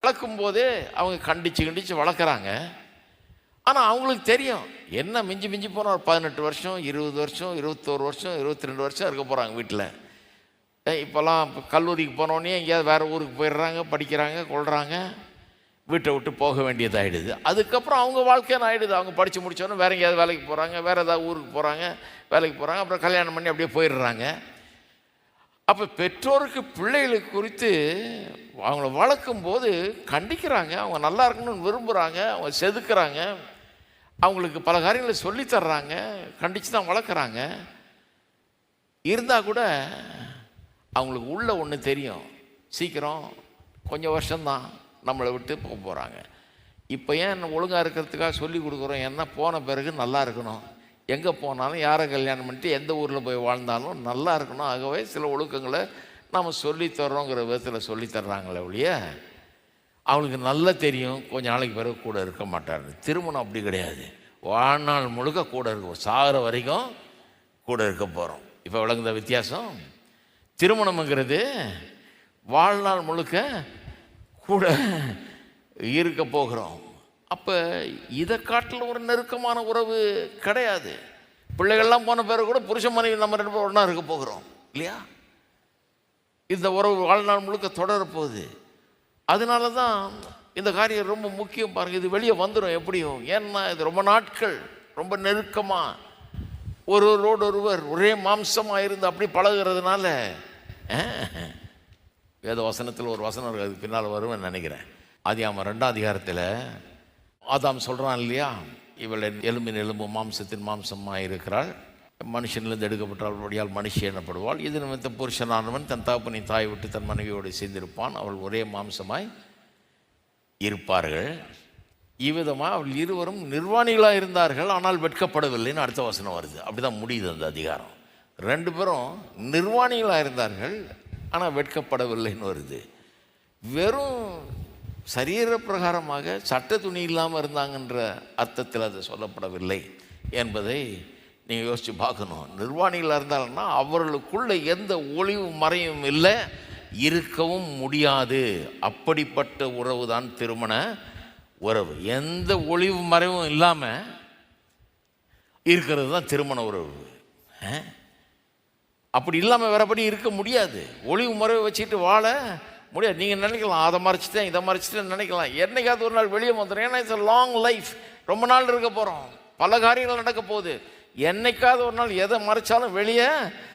வளர்க்கும் போதே அவங்க கண்டித்து வளர்க்குறாங்க. ஆனால் அவங்களுக்கு தெரியும் என்ன மிஞ்சி மிஞ்சி போனால் ஒரு 18 வருஷம், 20 வருஷம், 21 வருஷம், 22 வருஷம் இருக்க போகிறாங்க வீட்டில். இப்போல்லாம் கல்லூரிக்கு போனோடனே எங்கேயாவது வேறு ஊருக்கு போயிடுறாங்க, படிக்கிறாங்க, கொள்கிறாங்க, வீட்டை விட்டு போக வேண்டியதாகிடுது. அதுக்கப்புறம் அவங்க வாழ்க்கைன்னு ஆகிடுது. அவங்க படித்து முடித்தோன்னே வேறு எங்கேயாவது வேலைக்கு போகிறாங்க, வேறு ஏதாவது ஊருக்கு போகிறாங்க, வேலைக்கு போகிறாங்க, அப்புறம் கல்யாணம் பண்ணி அப்படியே போயிடுறாங்க. அப்போ பெற்றோருக்கு பிள்ளைகளுக்கு குறித்து அவங்கள வளர்க்கும் போது கண்டிக்கிறாங்க, அவங்க நல்லா இருக்கணும்னு விரும்புகிறாங்க, அவங்க செதுக்கிறாங்க, அவங்களுக்கு பல காரியங்களை சொல்லித்தர்றாங்க, கண்டித்து தான் வளர்க்குறாங்க. இருந்தால் கூட அவங்களுக்கு உள்ள ஒன்று தெரியும், சீக்கிரம் கொஞ்சம் வருஷம்தான் நம்மளை விட்டு போக போகிறாங்க. இப்போ ஏன் ஒழுங்காக இருக்கிறதுக்காக சொல்லி கொடுக்குறோம், ஏன்னா போன பிறகு நல்லா இருக்கணும், எங்கே போனாலும் யாரை கல்யாணம் பண்ணிட்டு எந்த ஊரில் போய் வாழ்ந்தாலும் நல்லா இருக்கணும். ஆகவே சில ஒழுக்கங்களை நாம் சொல்லித்தர்றோங்கிற விதத்தில் சொல்லித்தர்றாங்களே ஒழிய அவங்களுக்கு நல்லா தெரியும் கொஞ்ச நாளைக்கு பிறகு கூட இருக்க மாட்டார். திருமணம் அப்படி கிடையாது, வாழ்நாள் முழுக்க கூட இருக்கும், சாகிற வரைக்கும் கூட இருக்க போகிறோம். இப்போ விளங்குத வித்தியாசம்? திருமணம்ங்கிறது வாழ்நாள் முழுக்க கூட இருக்க போகிறோம். அப்போ இதை காட்டில் ஒரு நெருக்கமான உறவு கிடையாது. பிள்ளைகள்லாம் போன பிறகு கூட புருஷன் மனைவி நம்ம 2 பேரும் ஒன்றா இருக்க போகிறோம் இல்லையா? இந்த உறவு வாழ்நாள் முழுக்க தொடரப்போகுது. அதனால தான் இந்த காரியம் ரொம்ப முக்கியம். பாருங்கள், இது வெளியே வந்துடும் எப்படியும். ஏன்னா இது ரொம்ப நாட்கள் ரொம்ப நெருக்கமாக ஒருவரோடு ஒருவர் ஒரே மாம்சமாக இருந்து அப்படி பழகிறதுனால வேத வசனத்தில் ஒரு வசனம் இருக்குது, அதுக்கு பின்னால் வருவேன்னு நினைக்கிறேன். ஆதியாகமம் 2ஆம் அதிகாரத்தில் ஆதாம் சொல்கிறான் இல்லையா, இவள் எலும்பின் எலும்பு மாம்சத்தின் மாம்சமாக இருக்கிறாள், மனுஷனிலிருந்து எடுக்கப்பட்டால் மனுஷி எனப்படுவாள். இது நிமித்தம் புருஷனானவன் தன் தகப்பனின் தாயை விட்டு தன் மனைவியோடு சேர்ந்திருப்பான், அவள் ஒரே மாம்சமாய் இருப்பார்கள். இவ்விதமாக அவள் இருவரும் நிர்வாணிகளாக இருந்தார்கள், ஆனால் வெட்கப்படவில்லைன்னு அடுத்த வசனம் வருது. அப்படி தான் முடியுது அந்த அதிகாரம். 2 பேரும் நிர்வாணிகளாக இருந்தார்கள், ஆனால் வெட்கப்படவில்லைன்னு வருது. வெறும் சரீர பிரகாரமாக சட்ட துணி இல்லாமல் இருந்தாங்கன்ற அர்த்தத்தில் அது சொல்லப்படவில்லை என்பதை நீங்கள் யோசித்து பார்க்கணும். நிர்வாணிகளாக இருந்தாங்கன்னா அவர்களுக்குள்ள எந்த ஒளிவு மறையும் இல்லை, இருக்கவும் முடியாது. அப்படிப்பட்ட உறவு தான் திருமண உறவு. எந்த ஒளிவு மறைவும் இல்லாமல் இருக்கிறது தான் திருமண உறவு. அப்படி இல்லாமல் வேறபடி இருக்க முடியாது. ஒளிவு மறைவை வச்சுட்டு வாழ முடியாது. நீங்கள் நினைக்கலாம் அதை மறைச்சிட்டேன் இதை மறைச்சிட்டேன்னு நினைக்கலாம். என்னைக்காவது ஒரு நாள் வெளியே வந்துடும். ஏன்னா இட்ஸ் லாங் லைஃப், ரொம்ப நாள் இருக்க போகிறோம், பல காரியங்கள் நடக்க போகுது. என்னைக்காவது ஒரு நாள் எதை மறைச்சாலும் வெளியே